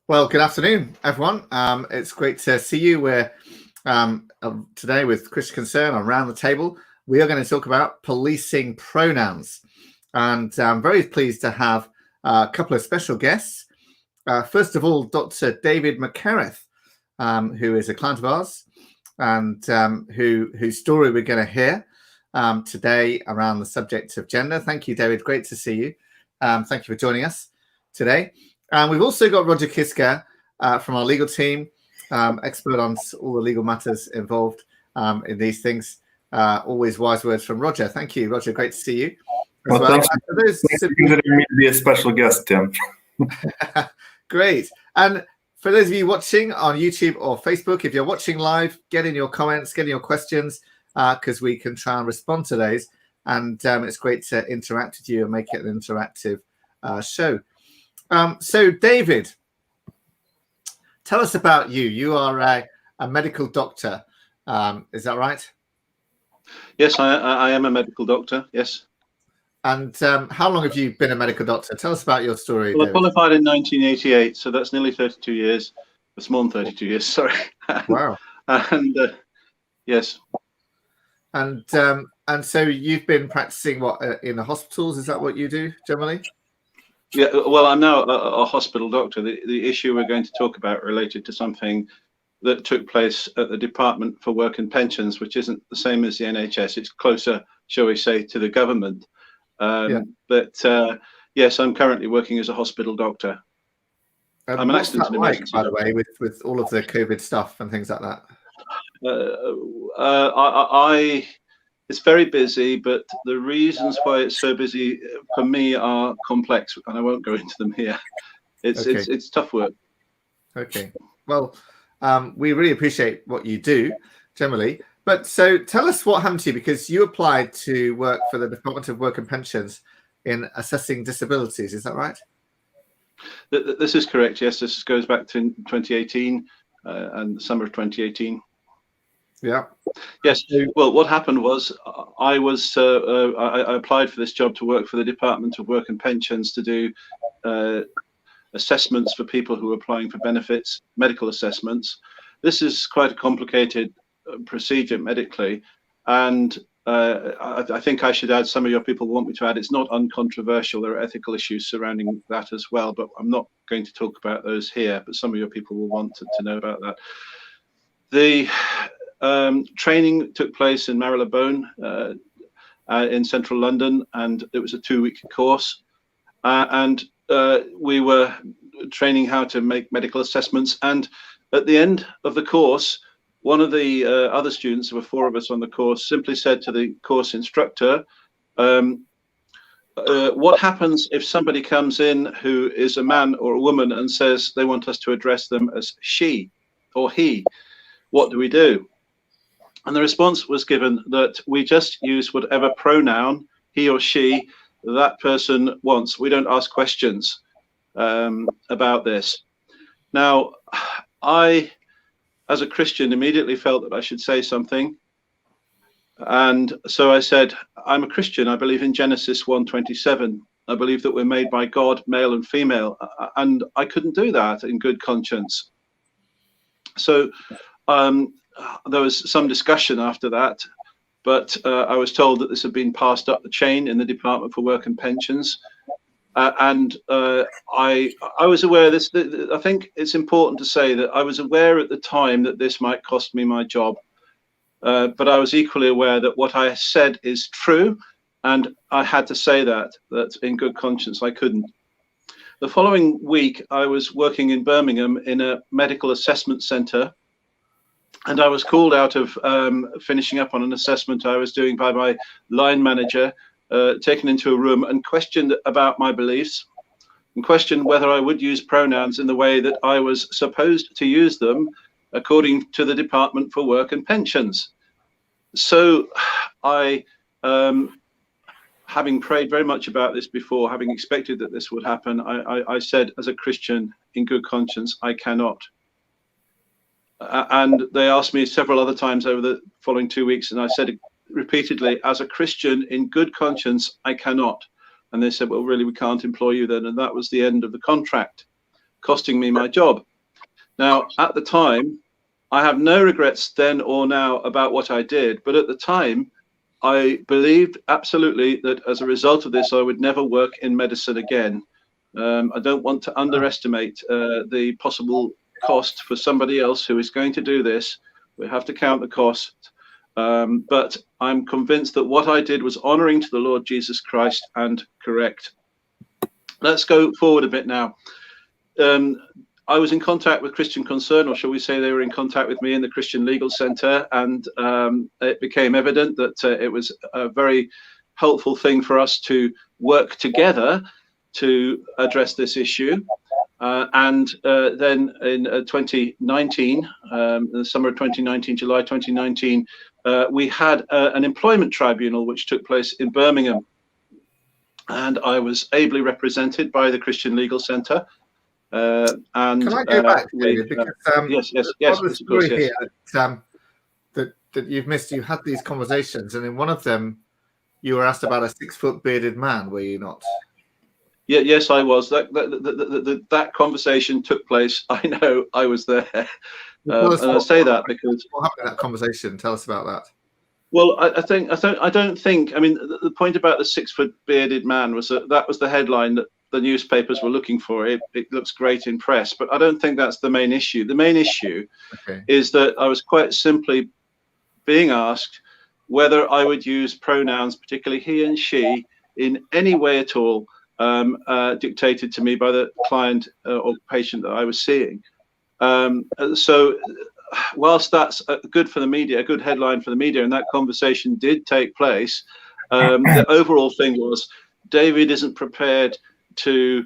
Well, good afternoon, everyone. It's great to see you. We're today with Christian Concern around the table. We are going to talk about policing pronouns, and I'm very pleased to have a couple of special guests. First of all, Dr. David Mackereth, who is a client of ours, and whose story we're going to hear today around the subject of gender. Thank you, David. Great to see you. Thank you for joining us today. And we've also got Roger Kiska from our legal team, expert on all the legal matters involved in these things. Always wise words from Roger. Thank you, Roger. Great to see you. Well, thanks for considering me to be a special guest, Tim. Great. And for those of you watching on YouTube or Facebook, if you're watching live, get in your comments, get in your questions, because we can try and respond to those. And it's great to interact with you and make it an interactive show. So, David, tell us about you. You are a medical doctor. Is that right? Yes, I am a medical doctor, yes. And how long have you been a medical doctor? Tell us about your story, Well, David. I qualified in 1988, so that's nearly 32 years. It's more than 32 years, sorry. Wow. And yes. And so you've been practicing what in the hospitals? Is that what you do generally? Yeah, well, I'm now a hospital doctor. The issue we're going to talk about related to something that took place at the Department for Work and Pensions, which isn't the same as the NHS. It's closer, shall we say, to the government. But yes, I'm currently working as a hospital doctor. I'm an accident and emergency by the way, with all of the COVID stuff and things like that. It's very busy, but the reasons why it's so busy for me are complex, and I won't go into them here. It's tough work. Okay. Well, we really appreciate what you do generally. But so tell us what happened to you, because you applied to work for the Department of Work and Pensions in assessing disabilities. Is that right? This is correct. Yes, this goes back to 2018 and the summer of 2018. Yeah. Yes. Well, what happened was I applied for this job to work for the Department of Work and Pensions to do assessments for people who are applying for benefits, medical assessments. This is quite a complicated procedure medically, and I think I should add, some of your people want me to add, it's not uncontroversial. There are ethical issues surrounding that as well, but I'm not going to talk about those here, but some of your people will want to know about that. The training took place in Marylebone in central London, and it was a 2-week course, and we were training how to make medical assessments. And at the end of the course, one of the other students, there were 4 of us on the course, simply said to the course instructor, what happens if somebody comes in who is a man or a woman and says they want us to address them as she or he? What do we do? And the response was given that we just use whatever pronoun, he or she, that person wants. We don't ask questions about this. Now, I, as a Christian, immediately felt that I should say something. And so I said, I'm a Christian. I believe in Genesis 1:27. I believe that we're made by God, male and female. And I couldn't do that in good conscience. So there was some discussion after that, but I was told that this had been passed up the chain in the Department for Work and Pensions. And I was aware of this. I think it's important to say that I was aware at the time that this might cost me my job, but I was equally aware that what I said is true, and I had to say that in good conscience I couldn't. The following week, I was working in Birmingham in a medical assessment centre, and I was called out of finishing up on an assessment I was doing by my line manager, taken into a room and questioned about my beliefs, and questioned whether I would use pronouns in the way that I was supposed to use them according to the Department for Work and Pensions. So I, having prayed very much about this before, having expected that this would happen, I said, as a Christian, in good conscience, I cannot. And they asked me several other times over the following 2 weeks, and I said repeatedly, as a Christian, in good conscience, I cannot. And they said, well, really, we can't employ you then. And that was the end of the contract. costing me my job. Now, at the time, I have no regrets then or now about what I did, but at the time, I believed absolutely that as a result of this, I would never work in medicine again. I don't want to underestimate the possible cost for somebody else who is going to do this. We have to count the cost. But I'm convinced that what I did was honoring to the Lord Jesus Christ and correct. Let's go forward a bit now. I was in contact with Christian Concern, or shall we say they were in contact with me in the Christian Legal Centre, and it became evident that it was a very helpful thing for us to work together to address this issue. And then in 2019, in the summer of 2019, July 2019, we had an employment tribunal which took place in Birmingham. And I was ably represented by the Christian Legal Centre. And can I go back, David? Because yes, of course, yes. Here that you've missed. You had these conversations, and in one of them, you were asked about a 6-foot bearded man. Were you not? Yeah, yes, I was. That conversation took place. I know, I was there, and I say that because what happened in that conversation? Tell us about that. Well, I don't think. I mean, the point about the 6-foot bearded man was that was the headline that the newspapers were looking for. It looks great in press, but I don't think that's the main issue. The main issue is that I was quite simply being asked whether I would use pronouns, particularly he and she, in any way at all, dictated to me by the client or patient that I was seeing. So whilst that's good for the media, a good headline for the media, and that conversation did take place, the overall thing was David isn't prepared to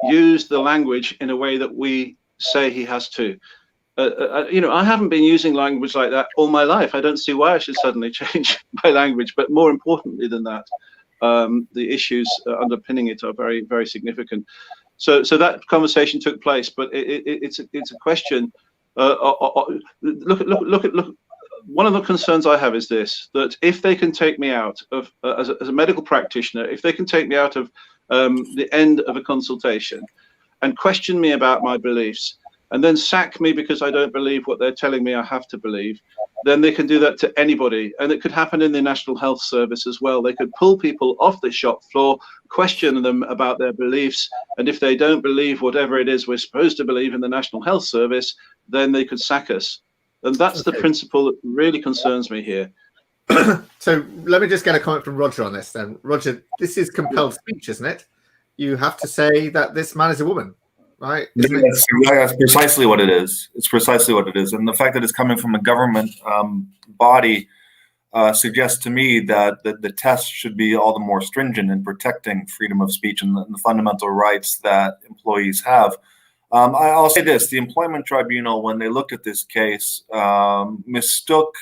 use the language in a way that we say he has to. I haven't been using language like that all my life. I don't see why I should suddenly change my language. But more importantly than that, the issues underpinning it are very, very significant. So that conversation took place, but it's a question. Look. One of the concerns I have is this: that if they can take me out of as a medical practitioner, if they can take me out of the end of a consultation and question me about my beliefs, and then sack me because I don't believe what they're telling me I have to believe, then they can do that to anybody. And it could happen in the National Health Service as well. They could pull people off the shop floor, question them about their beliefs, and if they don't believe whatever it is we're supposed to believe in the National Health Service, then they could sack us. And that's the principle that really concerns me here. So let me just get a comment from Roger on this then. Roger, this is compelled speech, isn't it? You have to say that this man is a woman, right? That's precisely what it is. It's precisely what it is. And the fact that it's coming from a government body suggests to me that the test should be all the more stringent in protecting freedom of speech and the fundamental rights that employees have. I'll say this: the employment tribunal, when they looked at this case, mistook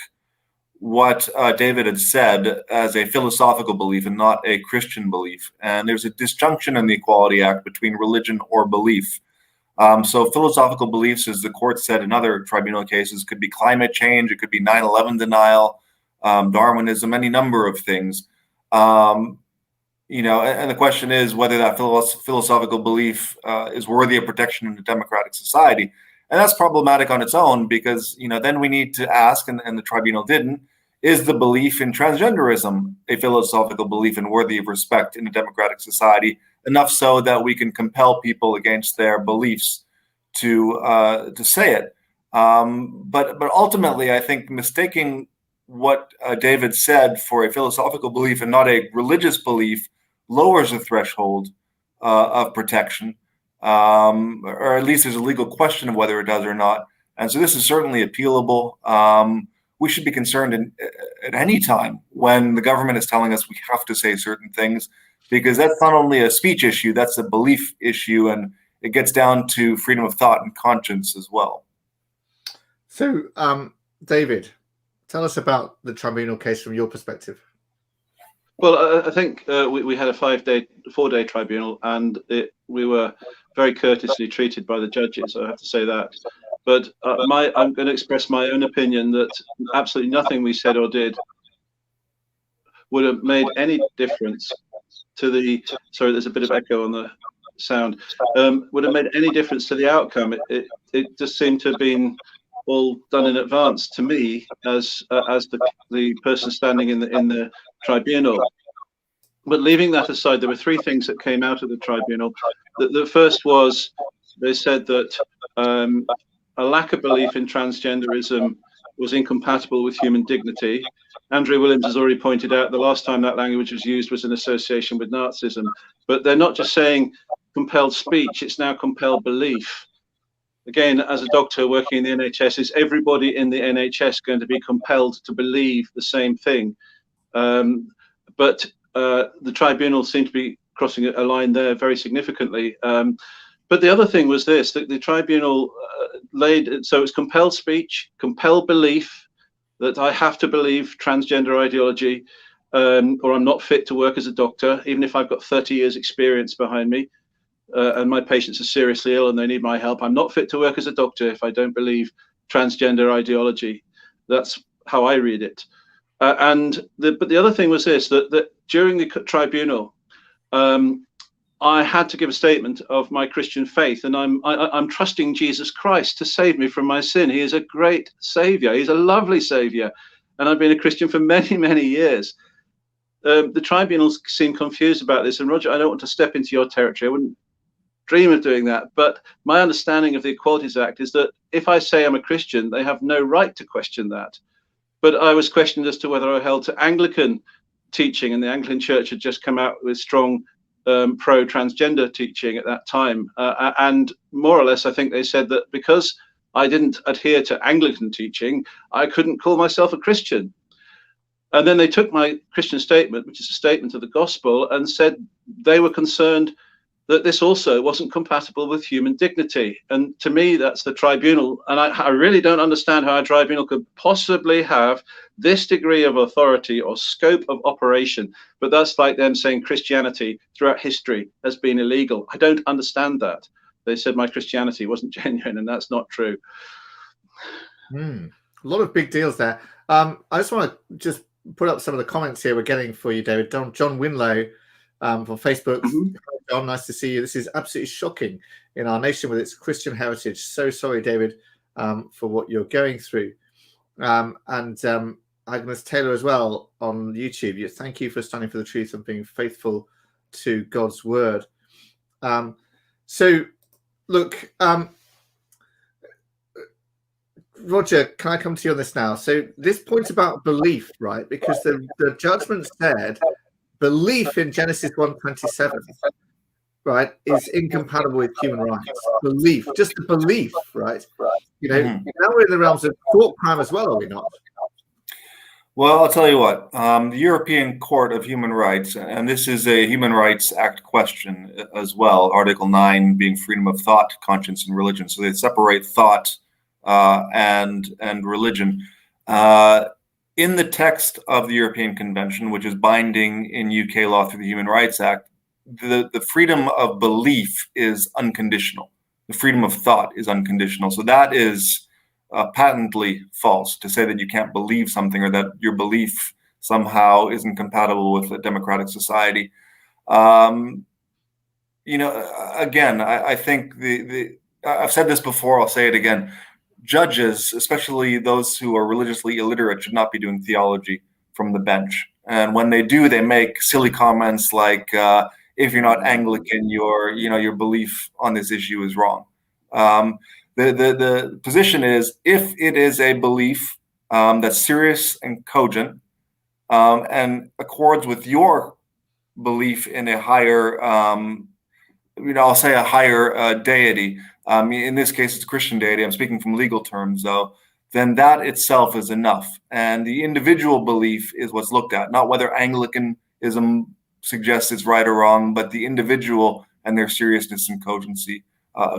what David had said as a philosophical belief and not a Christian belief. And there's a disjunction in the Equality Act between religion or belief. So philosophical beliefs, as the court said in other tribunal cases, could be climate change, it could be 9/11 denial, Darwinism, any number of things. And the question is whether that philosophical belief is worthy of protection in a democratic society. And that's problematic on its own because, then we need to ask, and the tribunal didn't, is the belief in transgenderism a philosophical belief and worthy of respect in a democratic society, enough so that we can compel people against their beliefs to say it? But ultimately, I think mistaking what David said for a philosophical belief and not a religious belief lowers the threshold of protection, or at least there's a legal question of whether it does or not. And so this is certainly appealable. We should be concerned at any time when the government is telling us we have to say certain things, because that's not only a speech issue, that's a belief issue, and it gets down to freedom of thought and conscience as well. So, David, tell us about the tribunal case from your perspective. Well, I think we had a 4-day tribunal, and we were very courteously treated by the judges. I have to say that. But I'm going to express my own opinion that absolutely nothing we said or did would have made any difference to the. Sorry, there's a bit of echo on the sound, would have made any difference to the outcome. It just seemed to have been all done in advance to me as the person standing in the tribunal. But leaving that aside, there were three things that came out of the tribunal. The first was, they said that a lack of belief in transgenderism was incompatible with human dignity. Andrew Williams has already pointed out the last time that language was used was in association with Nazism. But they're not just saying compelled speech, it's now compelled belief. Again, as a doctor working in the NHS, is everybody in the NHS going to be compelled to believe the same thing? But the tribunal seemed to be crossing a line there very significantly. But the other thing was this, that the tribunal so it's compelled speech, compelled belief, that I have to believe transgender ideology, or I'm not fit to work as a doctor, even if I've got 30 years experience behind me, and my patients are seriously ill and they need my help. I'm not fit to work as a doctor if I don't believe transgender ideology. That's how I read it. But the other thing was this, that during the tribunal, I had to give a statement of my Christian faith, and I'm trusting Jesus Christ to save me from my sin. He is a great savior. He's a lovely savior, and I've been a Christian for many, many years. The tribunals seem confused about this, and Roger, I don't want to step into your territory. I wouldn't dream of doing that, but my understanding of the Equalities Act is that if I say I'm a Christian, they have no right to question that. But I was questioned as to whether I held to Anglican teaching, and the Anglican Church had just come out with strong pro-transgender teaching at that time, and more or less I think they said that because I didn't adhere to Anglican teaching, I couldn't call myself a Christian. And then they took my Christian statement, which is a statement of the gospel, and said they were concerned that this also wasn't compatible with human dignity. And to me, that's the tribunal. And I really don't understand how a tribunal could possibly have this degree of authority or scope of operation. But that's like them saying Christianity throughout history has been illegal. I don't understand that. They said my Christianity wasn't genuine, and that's not true. A lot of big deals there. I just want to just put up some of the comments here we're getting for you, David. John Winlow from Facebook. John, nice to see you. This is absolutely shocking in our nation with its Christian heritage. So sorry, David, for what you're going through. And Agnes Taylor as well on YouTube. Thank you for standing for the truth and being faithful to God's word. So, look, Roger, can I come to you on this now? So this point about belief, right? Because the judgment said belief in Genesis 1:27, right, is incompatible with human rights. Belief, just the belief, right? You know, now we're in the realms of thought crime as well, are we not? Well, I'll tell you what, the European Court of Human Rights, and this is a Human Rights Act question as well, Article 9 being freedom of thought, conscience, and religion. So they separate thought and religion. In the text of the European Convention, which is binding in UK law through the Human Rights Act, the freedom of belief is unconditional. The freedom of thought is unconditional. So that is patently false to say that you can't believe something or that your belief somehow isn't compatible with a democratic society. You know, again, I think I've said this before, I'll say it again. Judges, especially those who are religiously illiterate, should not be doing theology from the bench. And when they do, they make silly comments like, if you're not Anglican, your belief on this issue is wrong. The position is, if it is a belief that's serious and cogent and accords with your belief in a higher, I'll say a higher deity, in this case it's Christian deity, I'm speaking from legal terms though, then that itself is enough. And the individual belief is what's looked at, not whether Anglicanism suggests it's right or wrong, but the individual and their seriousness and cogency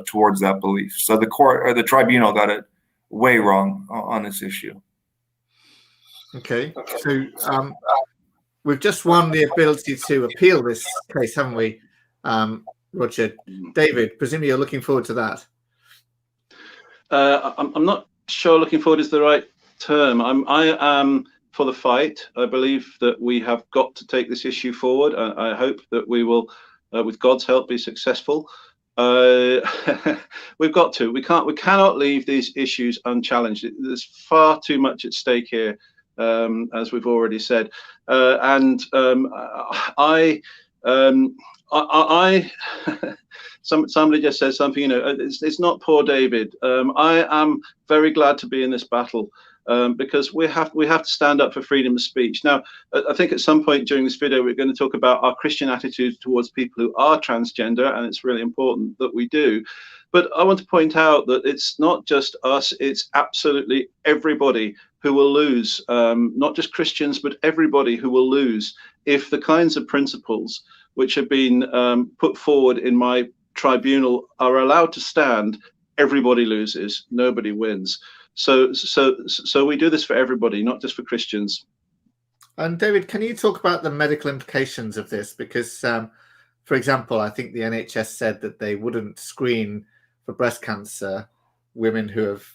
towards that belief. So the court or the tribunal got it way wrong on this issue. Okay, so we've just won the ability to appeal this case, haven't we, Roger? David, presumably you're looking forward to that. I'm not sure looking forward is the right term. I am for the fight. I believe that we have got to take this issue forward. I hope that we will with God's help, be successful. We've got to. We cannot leave these issues unchallenged. There's far too much at stake here, as we've already said. Somebody just said something. You know, it's not poor David. I am very glad to be in this battle. Because we have to stand up for freedom of speech. Now, I think at some point during this video, we're going to talk about our Christian attitudes towards people who are transgender, and it's really important that we do. But I want to point out that it's not just us, it's absolutely everybody who will lose, not just Christians, but everybody who will lose if the kinds of principles which have been put forward in my tribunal are allowed to stand. Everybody loses, nobody wins. So we do this for everybody, not just for Christians. And David, can you talk about the medical implications of this? Because, for example, I think the NHS said that they wouldn't screen for breast cancer women who have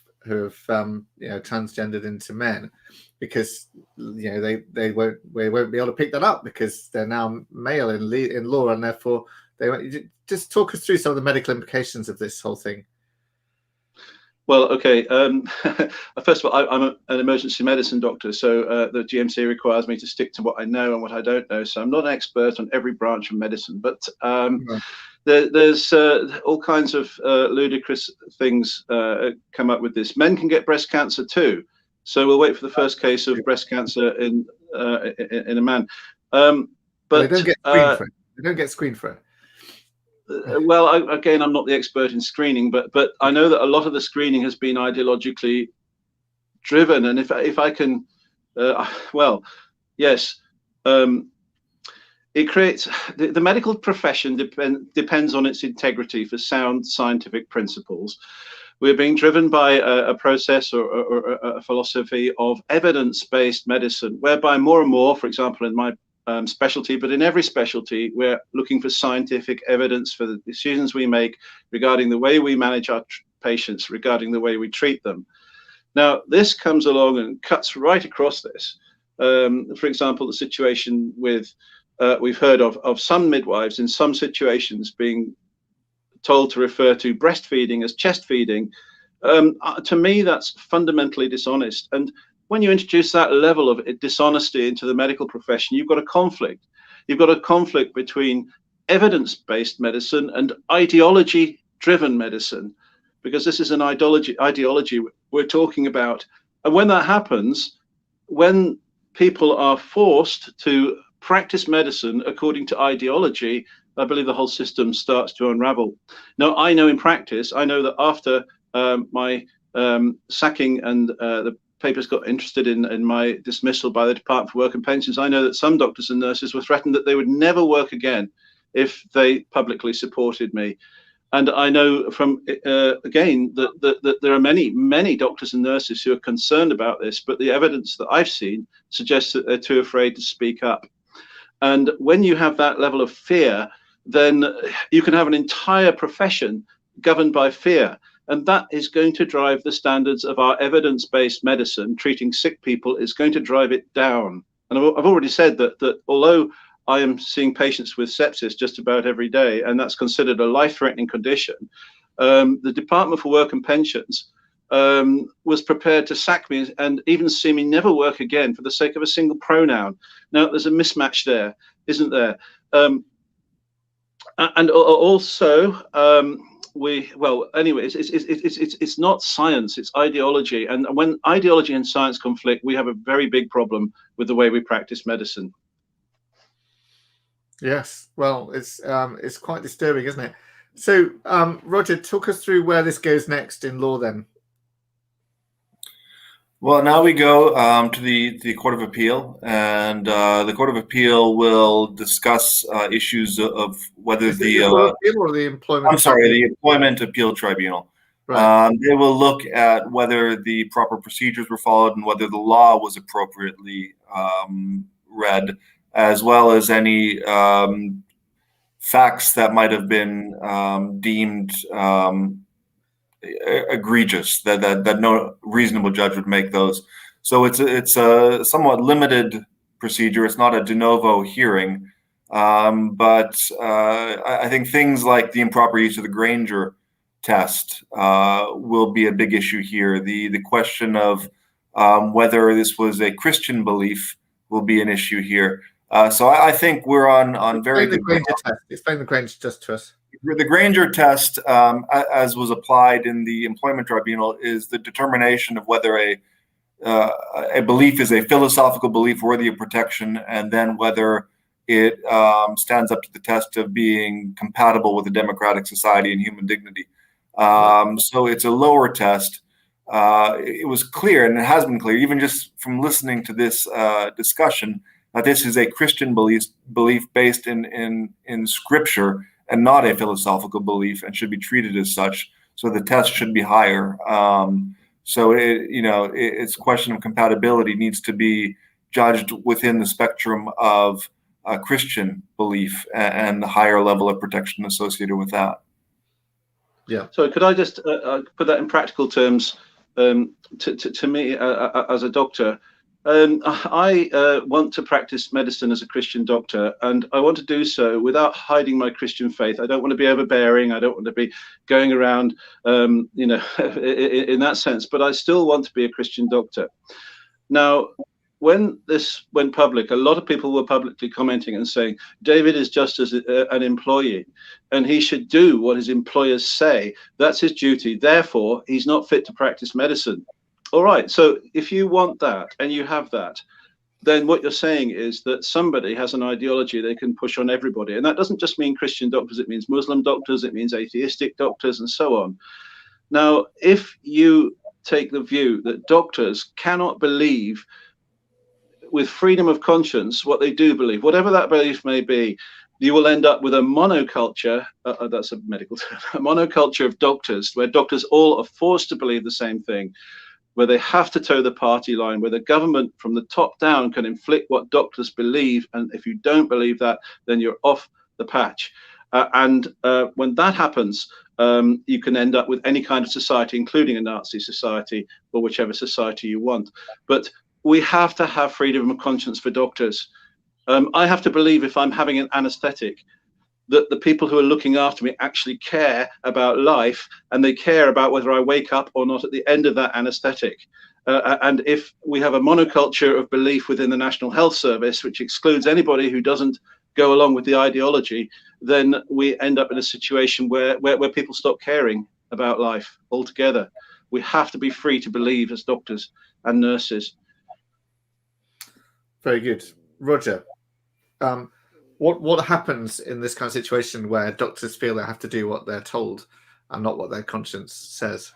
transgendered into men, because they won't be able to pick that up because they're now male in law, and therefore they won't. Just talk us through some of the medical implications of this whole thing. Well, okay. First of all, I'm an emergency medicine doctor, so the GMC requires me to stick to what I know and what I don't know. So I'm not an expert on every branch of medicine, but there's all kinds of ludicrous things come up with this. Men can get breast cancer too, so we'll wait for the first case of breast cancer in a man. But they don't get screened for it. They don't get screened for it. Well, again, I'm not the expert in screening, but I know that a lot of the screening has been ideologically driven. And if I can, well, yes, it creates the medical profession depends on its integrity for sound scientific principles. We're being driven by a process or a philosophy of evidence-based medicine, whereby more and more, for example, in my specialty, but in every specialty, we're looking for scientific evidence for the decisions we make regarding the way we manage our patients, regarding the way we treat them. Now, this comes along and cuts right across this. For example, the situation with, we've heard of some midwives in some situations being told to refer to breastfeeding as chest feeding. To me, that's fundamentally dishonest. And when you introduce that level of dishonesty into the medical profession, you've got a conflict. You've got a conflict between evidence-based medicine and ideology-driven medicine, because this is an ideology we're talking about. And when that happens, when people are forced to practice medicine according to ideology, I believe the whole system starts to unravel. Now, I know in practice, I know that after my sacking and the papers got interested in my dismissal by the Department for Work and Pensions, I know that some doctors and nurses were threatened that they would never work again if they publicly supported me. And I know from, again, that there are many doctors and nurses who are concerned about this, but the evidence that I've seen suggests that they're too afraid to speak up. And when you have that level of fear, then you can have an entire profession governed by fear. And that is going to drive the standards of our evidence-based medicine. Treating sick people is going to drive it down. And I've already said that although I am seeing patients with sepsis just about every day, and that's considered a life-threatening condition, the Department for Work and Pensions was prepared to sack me and even see me never work again for the sake of a single pronoun. Now, there's a mismatch there, isn't there? And also, well, anyway, it's not science, it's ideology. And when ideology and science conflict, we have a very big problem with the way we practice medicine. Yes, well, it's quite disturbing, isn't it? So, Roger, talk us through where this goes next in law then. Well, now we go to the Court of Appeal, and the Court of Appeal will discuss issues of whether the Employment. I'm sorry, the Employment Appeal Tribunal. Right. They will look at whether the proper procedures were followed and whether the law was appropriately read, as well as any facts that might have been deemed egregious, that no reasonable judge would make those. So it's a somewhat limited procedure. It's not a de novo hearing. But I think things like the improper use of the Granger test will be a big issue here. The question of whether this was a Christian belief will be an issue here. So I think we're on very good ground. Explain the Granger test to us. The Granger test, as was applied in the employment tribunal, is the determination of whether a belief is a philosophical belief worthy of protection, and then whether it stands up to the test of being compatible with a democratic society and human dignity. So it's a lower test. It was clear, and it has been clear, even just from listening to this discussion, that this is a Christian belief based in Scripture and not a philosophical belief, and should be treated as such. So the test should be higher. So its question of compatibility needs to be judged within the spectrum of Christian belief and the higher level of protection associated with that. Yeah. So could I just put that in practical terms to me as a doctor? I want to practice medicine as a Christian doctor, and I want to do so without hiding my Christian faith. I don't want to be overbearing. I don't want to be going around, in that sense, but I still want to be a Christian doctor. Now, when this went public, a lot of people were publicly commenting and saying, David is just as an employee, and he should do what his employers say. That's his duty. Therefore, he's not fit to practice medicine. All right, so if you want that and you have that, then what you're saying is that somebody has an ideology they can push on everybody. And that doesn't just mean Christian doctors, it means Muslim doctors, it means atheistic doctors, and so on. Now, if you take the view that doctors cannot believe with freedom of conscience what they do believe, whatever that belief may be, you will end up with a monoculture, that's a medical term, a monoculture of doctors, where doctors all are forced to believe the same thing, where they have to toe the party line, where the government from the top down can inflict what doctors believe. And if you don't believe that, then you're off the patch. And when that happens, you can end up with any kind of society, including a Nazi society or whichever society you want. But we have to have freedom of conscience for doctors. I have to believe, if I'm having an anesthetic, that the people who are looking after me actually care about life, and they care about whether I wake up or not at the end of that anesthetic. And if we have a monoculture of belief within the National Health Service, which excludes anybody who doesn't go along with the ideology, then we end up in a situation where people stop caring about life altogether. We have to be free to believe as doctors and nurses. Very good. Roger, what happens in this kind of situation where doctors feel they have to do what they're told and not what their conscience says?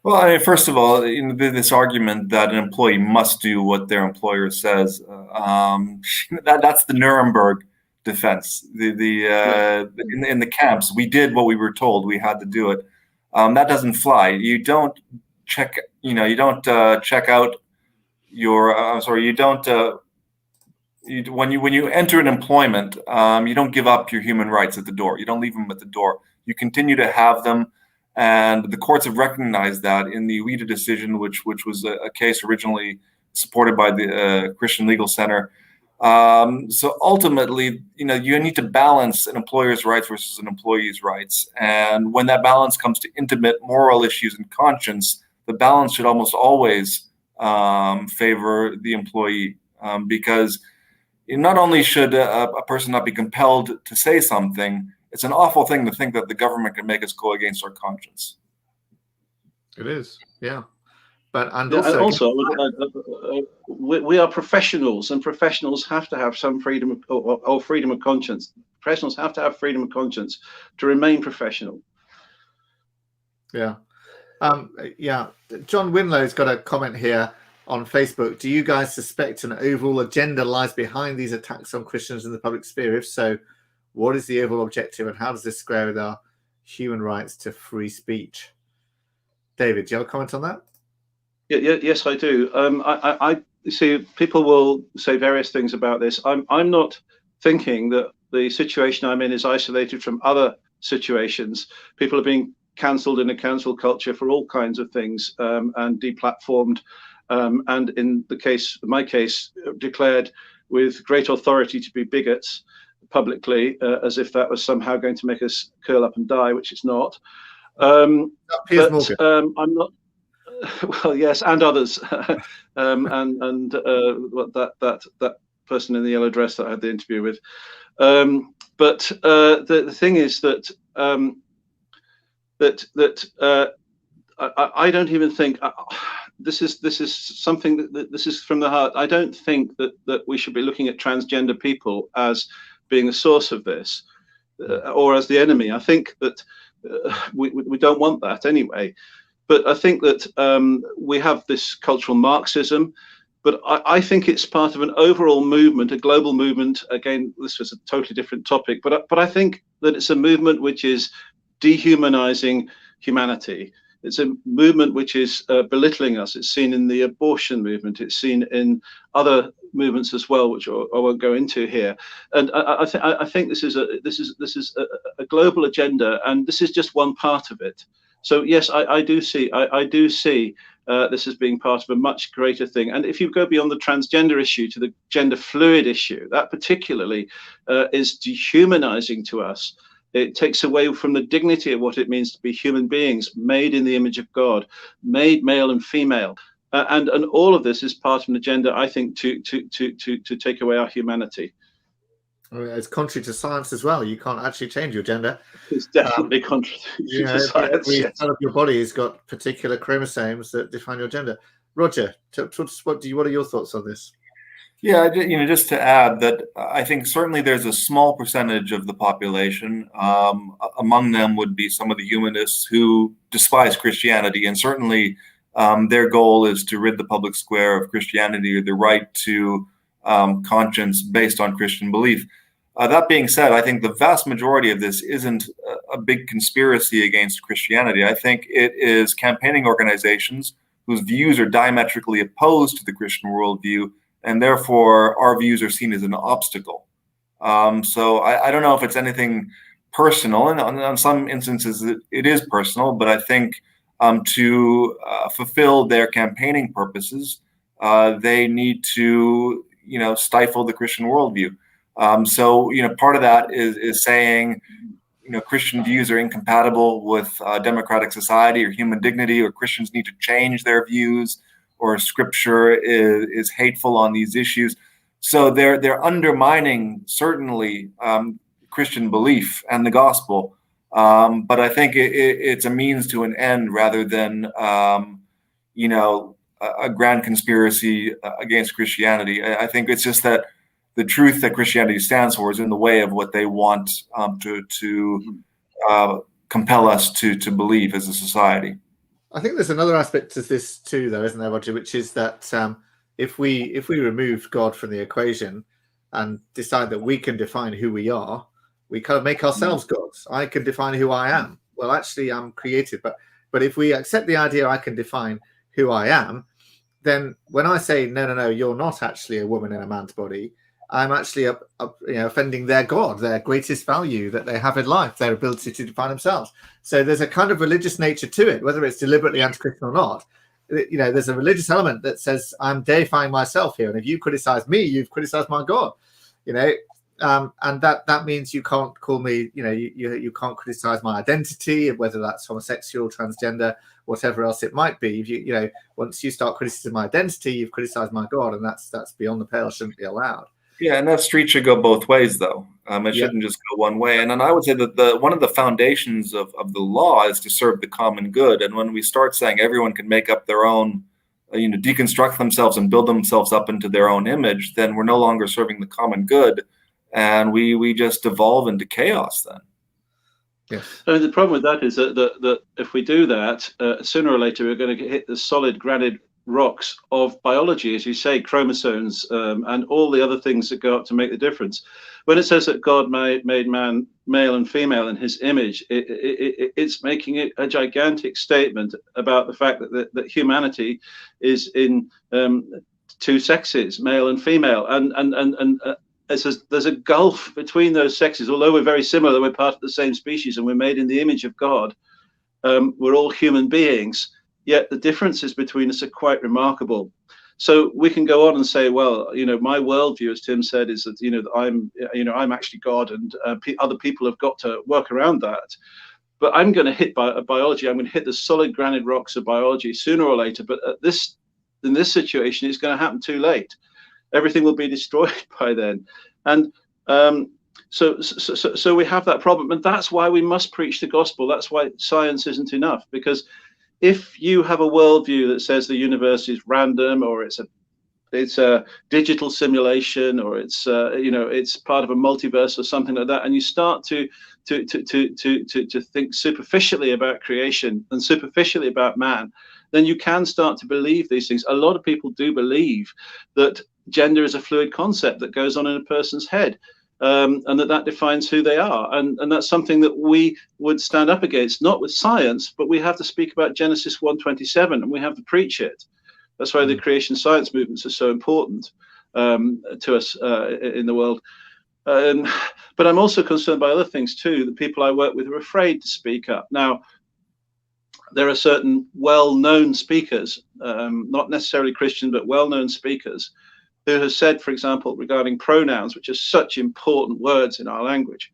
Well, I mean, first of all, this argument that an employee must do what their employer says, that's the Nuremberg defense. In the camps, we did what we were told. We had to do it. That doesn't fly. You don't check. You don't check out your. You don't. When you enter an employment, you don't give up your human rights at the door. You don't leave them at the door. You continue to have them, and the courts have recognized that in the Ueda decision, which was a case originally supported by the Christian Legal Center. So ultimately, you need to balance an employer's rights versus an employee's rights, and when that balance comes to intimate moral issues and conscience, the balance should almost always favor the employee, because not only should a person not be compelled to say something, it's an awful thing to think that the government can make us go against our conscience. It is, yeah. But we are professionals, and professionals have to have some freedom or freedom of conscience. Professionals have to have freedom of conscience to remain professional. Yeah. John Winlow's got a comment here on Facebook. Do you guys suspect an overall agenda lies behind these attacks on Christians in the public sphere? If so, what is the overall objective, and how does this square with our human rights to free speech? David, do you have a comment on that? Yes, I do. I see people will say various things about this. I'm not thinking that the situation I'm in is isolated from other situations. People are being cancelled in a cancel culture for all kinds of things, and deplatformed. And in my case, declared with great authority to be bigots publicly, as if that was somehow going to make us curl up and die, which it's not. I'm not. Well, yes, and others, and that person in the yellow dress that I had the interview with. But the thing is that I don't even think this is something that this is from the heart. I don't think that we should be looking at transgender people as being the source of this or as the enemy. I think that we don't want that anyway. But I think that we have this cultural Marxism, but I think it's part of an overall movement, a global movement. Again, this was a totally different topic, but I think that it's a movement which is dehumanizing humanity. It's a movement which is belittling us. It's seen in the abortion movement. It's seen in other movements as well, which I won't go into here. And I think this is a global agenda, and this is just one part of it. So yes, I do see this as being part of a much greater thing. And if you go beyond the transgender issue to the gender fluid issue, that particularly is dehumanizing to us. It takes away from the dignity of what it means to be human beings, made in the image of God, made male and female, and all of this is part of an agenda, I think, to take away our humanity. It's contrary to science as well. You can't actually change your gender. It's definitely contrary to science. Every cell of your body has got particular chromosomes that define your gender. Roger, what are your thoughts on this? Yeah, just to add that I think certainly there's a small percentage of the population. Among them would be some of the humanists who despise Christianity, and certainly their goal is to rid the public square of Christianity or the right to conscience based on Christian belief. That being said, I think the vast majority of this isn't a big conspiracy against Christianity. I think it is campaigning organizations whose views are diametrically opposed to the Christian worldview, and therefore our views are seen as an obstacle. So I don't know if it's anything personal, and on some instances it is personal, but I think to fulfill their campaigning purposes, they need to stifle the Christian worldview. So part of that is saying Christian views are incompatible with democratic society or human dignity, or Christians need to change their views, or Scripture is hateful on these issues. So they're undermining certainly Christian belief and the gospel, but I think it's a means to an end rather than a grand conspiracy against Christianity. I think it's just that the truth that Christianity stands for is in the way of what they want to compel us to believe as a society. I think there's another aspect to this too, though, isn't there, Roger? Which is that if we remove God from the equation and decide that we can define who we are, we kind of make ourselves gods. I can define who I am. Well, actually, I'm created, but if we accept the idea I can define who I am, then when I say no, you're not actually a woman in a man's body, I'm actually offending their God, their greatest value that they have in life, their ability to define themselves. So there's a kind of religious nature to it, whether it's deliberately anti-Christian or not. There's a religious element that says I'm deifying myself here, and if you criticize me, you've criticized my God. And that means you can't call me. You can't criticize my identity, whether that's homosexual, transgender, whatever else it might be. If once you start criticizing my identity, you've criticized my God, and that's beyond the pale. Shouldn't be allowed. Yeah, and that street should go both ways, though. It shouldn't just go one way. And then I would say that one of the foundations of the law is to serve the common good. And when we start saying everyone can make up their own, deconstruct themselves and build themselves up into their own image, then we're no longer serving the common good, and we just devolve into chaos then. Yes. So the problem with that is that if we do that, sooner or later we're going to hit the solid granite rocks of biology, as you say, chromosomes, and all the other things that go up to make the difference. When it says that God made man male and female in his image, it's making it a gigantic statement about the fact that humanity is in two sexes, male and female, and it says there's a gulf between those sexes. Although we're very similar, we're part of the same species and we're made in the image of God. We're all human beings. Yet the differences between us are quite remarkable. So we can go on and say, well, my worldview, as Tim said, is that I'm actually God, and other people have got to work around that. But I'm going to hit biology. I'm going to hit the solid granite rocks of biology sooner or later. But in this situation, it's going to happen too late. Everything will be destroyed by then. And so we have that problem, and that's why we must preach the gospel. That's why science isn't enough, because if you have a worldview that says the universe is random, or it's a digital simulation, or it's part of a multiverse or something like that, and you start to think superficially about creation and superficially about man, then you can start to believe these things. A lot of people do believe that gender is a fluid concept that goes on in a person's head, and that defines who they are. And that's something that we would stand up against, not with science, but we have to speak about Genesis 1:27, and we have to preach it. That's why the creation science movements are so important to us in the world. But I'm also concerned by other things too. The people I work with are afraid to speak up. Now, there are certain well-known speakers, not necessarily Christian, but well-known speakers, who have said, for example, regarding pronouns, which are such important words in our language,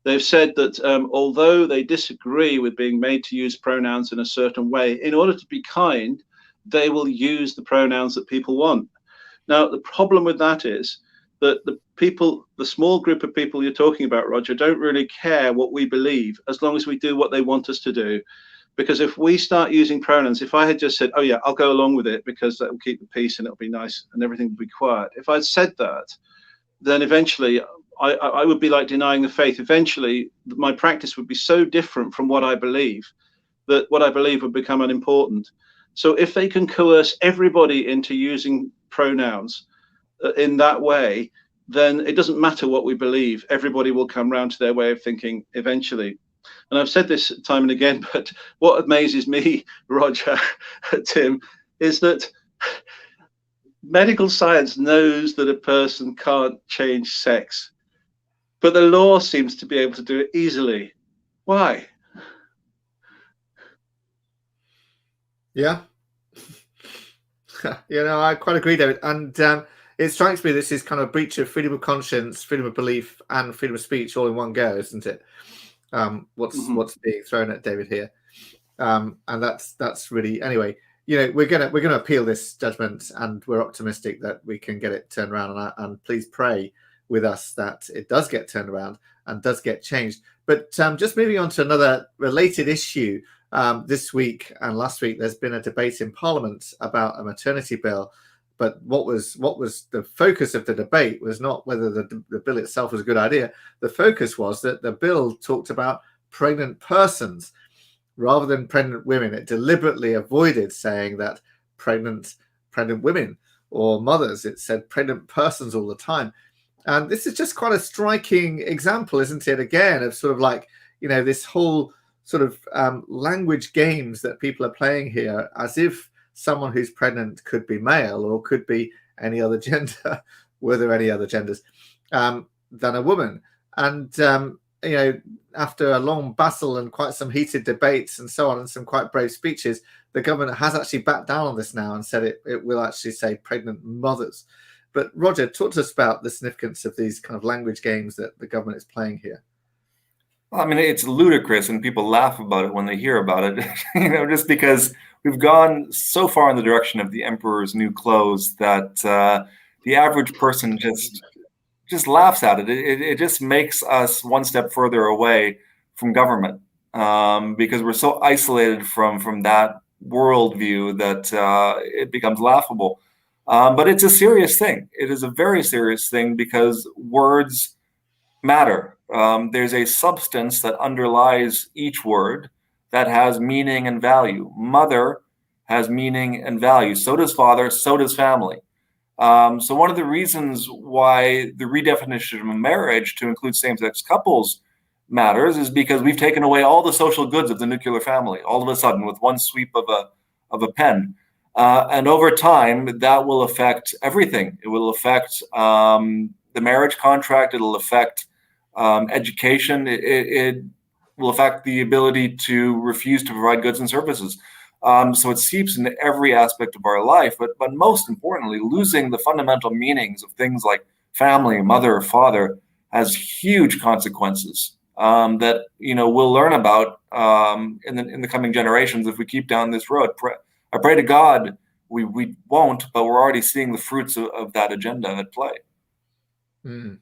they've said that although they disagree with being made to use pronouns in a certain way, in order to be kind, they will use the pronouns that people want. Now, the problem with that is that the small group of people you're talking about, Roger, don't really care what we believe as long as we do what they want us to do. Because if we start using pronouns, if I had just said, oh yeah, I'll go along with it because that will keep the peace and it'll be nice and everything will be quiet. If I'd said that, then eventually I would be like denying the faith. Eventually, my practice would be so different from what I believe that what I believe would become unimportant. So if they can coerce everybody into using pronouns in that way, then it doesn't matter what we believe. Everybody will come round to their way of thinking eventually. And I've said this time and again, but what amazes me, Roger, Tim, is that medical science knows that a person can't change sex, but the law seems to be able to do it easily. Why? Yeah. I quite agree, David. And it strikes me this is kind of a breach of freedom of conscience, freedom of belief, and freedom of speech all in one go, isn't it? What's being thrown at David here, and that's really, anyway. We're gonna appeal this judgment, and we're optimistic that we can get it turned around. And please pray with us that it does get turned around and does get changed. But just moving on to another related issue, this week and last week, there's been a debate in Parliament about a maternity bill. But what was the focus of the debate was not whether the bill itself was a good idea. The focus was that the bill talked about pregnant persons rather than pregnant women. It deliberately avoided saying that pregnant women or mothers. It said pregnant persons all the time. And this is just quite a striking example, isn't it? Again, of sort of like, this whole sort of language games that people are playing here, as if someone who's pregnant could be male or could be any other gender, were there any other genders, than a woman. And, after a long battle and quite some heated debates and so on, and some quite brave speeches, the government has actually backed down on this now and said it will actually say pregnant mothers. But Roger, talk to us about the significance of these kind of language games that the government is playing here. I mean, it's ludicrous, and people laugh about it when they hear about it, just because we've gone so far in the direction of the emperor's new clothes that the average person just laughs at it. It just makes us one step further away from government, because we're so isolated from that worldview that it becomes laughable. But it's a serious thing. It is a very serious thing because words matter. There's a substance that underlies each word that has meaning and value. Mother has meaning and value. So does father. So does family. So one of the reasons why the redefinition of marriage to include same-sex couples matters is because we've taken away all the social goods of the nuclear family all of a sudden with one sweep of a pen. And over time, that will affect everything. It will affect the marriage contract. It'll affect education. It will affect the ability to refuse to provide goods and services. So it seeps into every aspect of our life. But most importantly, losing the fundamental meanings of things like family, mother, or father has huge consequences that we'll learn about in the coming generations if we keep down this road. I pray to God we won't, but we're already seeing the fruits of that agenda at play. Mm.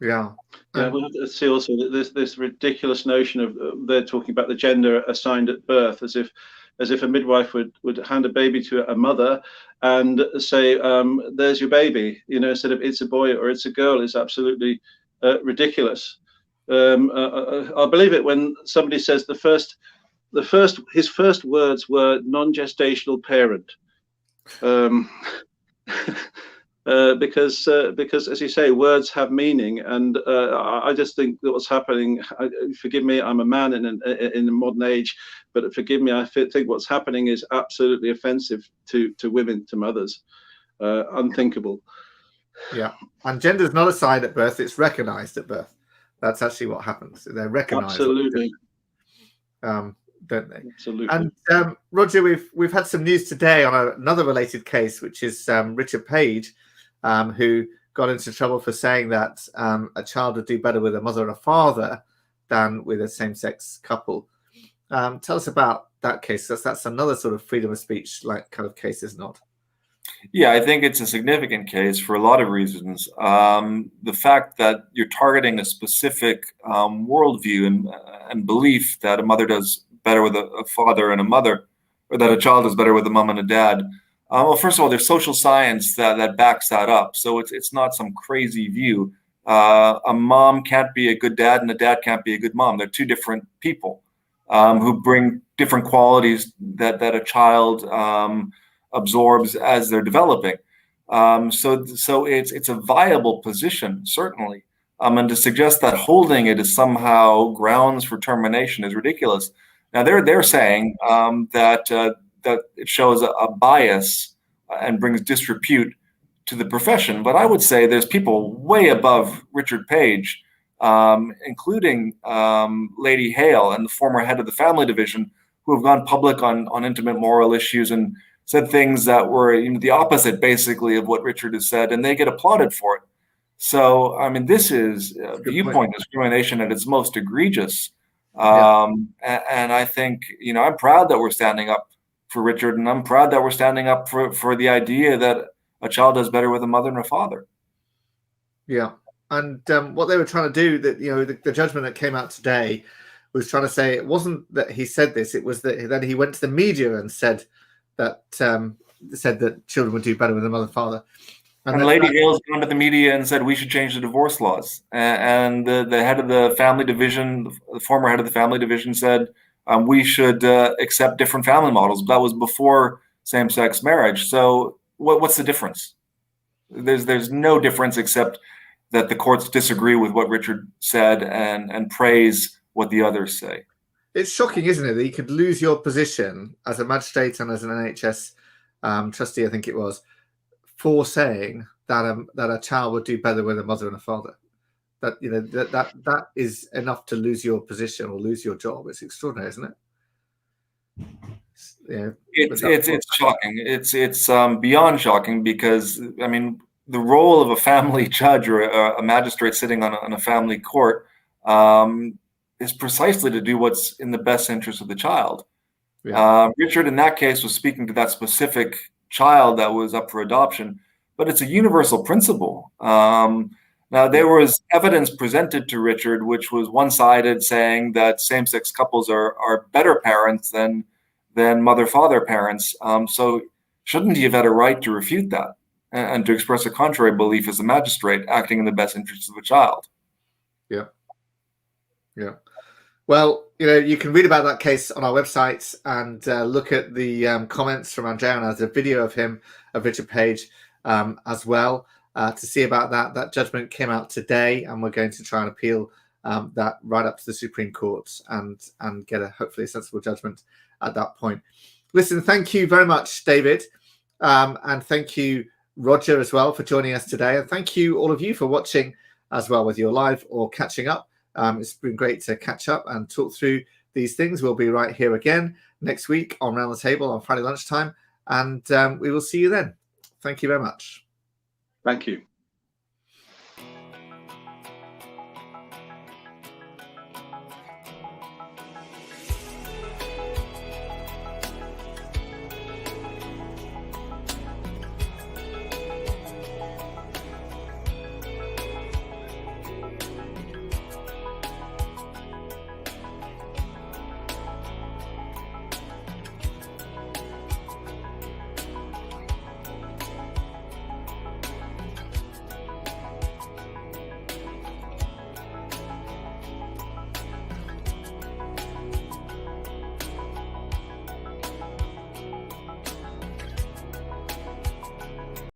Yeah. Yeah, we have to see also that this ridiculous notion of they're talking about the gender assigned at birth, as if a midwife would hand a baby to a mother and say, "There's your baby," instead of "it's a boy" or "it's a girl," is absolutely ridiculous. I'll believe it when somebody says his first words were non-gestational parent. Because as you say, words have meaning, and I just think that what's happening. Forgive me, I'm a man in the modern age, but forgive me, I think what's happening is absolutely offensive to women, to mothers, unthinkable. Yeah, and gender is not assigned at birth; it's recognised at birth. That's actually what happens. They're recognised. Absolutely. Don't they? Absolutely. And Roger, we've had some news today on another related case, which is Richard Page, who got into trouble for saying that a child would do better with a mother and a father than with a same-sex couple. Tell us about that case. That's another sort of freedom of speech like kind of case, is not? Yeah, I think it's a significant case for a lot of reasons. The fact that you're targeting a specific worldview and belief that a mother does better with a father and a mother, or that a child is better with a mom and a dad. Well, first of all, there's social science that backs that up. So it's not some crazy view. A mom can't be a good dad and a dad can't be a good mom. They're two different people who bring different qualities that a child absorbs as they're developing. So it's a viable position, certainly. And to suggest that holding it is somehow grounds for termination is ridiculous. Now they're saying that it shows a bias and brings disrepute to the profession. But I would say there's people way above Richard Page, including Lady Hale and the former head of the family division, who have gone public on intimate moral issues and said things that were the opposite, basically, of what Richard has said, and they get applauded for it. So, I mean, this is viewpoint discrimination at its most egregious. And I think, I'm proud that we're standing up for Richard, and I'm proud that we're standing up for the idea that a child does better with a mother and a father. Yeah. And what they were trying to do, that the judgment that came out today was trying to say it wasn't that he said this, it was that then he went to the media and said that children would do better with a mother and father. And Lady Hale's gone to the media and said we should change the divorce laws. And the head of the family division, the former head of the family division, said we should accept different family models. That was before same-sex marriage. So what's the difference? There's no difference except that the courts disagree with what Richard said and praise what the others say. It's shocking, isn't it, that you could lose your position as a magistrate and as an NHS trustee, I think it was, for saying that a child would do better with a mother and a father. That is enough to lose your position or lose your job. It's extraordinary, isn't it? It's shocking. It's beyond shocking because I mean the role of a family judge or a magistrate sitting on a family court is precisely to do what's in the best interest of the child. Yeah. Richard, in that case, was speaking to that specific child that was up for adoption, but it's a universal principle. Now, there was evidence presented to Richard, which was one-sided, saying that same-sex couples are better parents than mother-father parents. So shouldn't he have had a right to refute that and to express a contrary belief as a magistrate acting in the best interests of a child? Yeah. Yeah. Well, you can read about that case on our website and look at the comments from Andrea, and there's a video of Richard Page as well to see about that. That judgment came out today, and we're going to try and appeal that right up to the Supreme Court and get hopefully a sensible judgment at that point. Listen, thank you very much, David, and thank you, Roger, as well, for joining us today, and thank you all of you for watching as well, whether you're live or catching up. It's been great to catch up and talk through these things. We'll be right here again next week on Round the Table on Friday lunchtime, and we will see you then. Thank you very much. Thank you.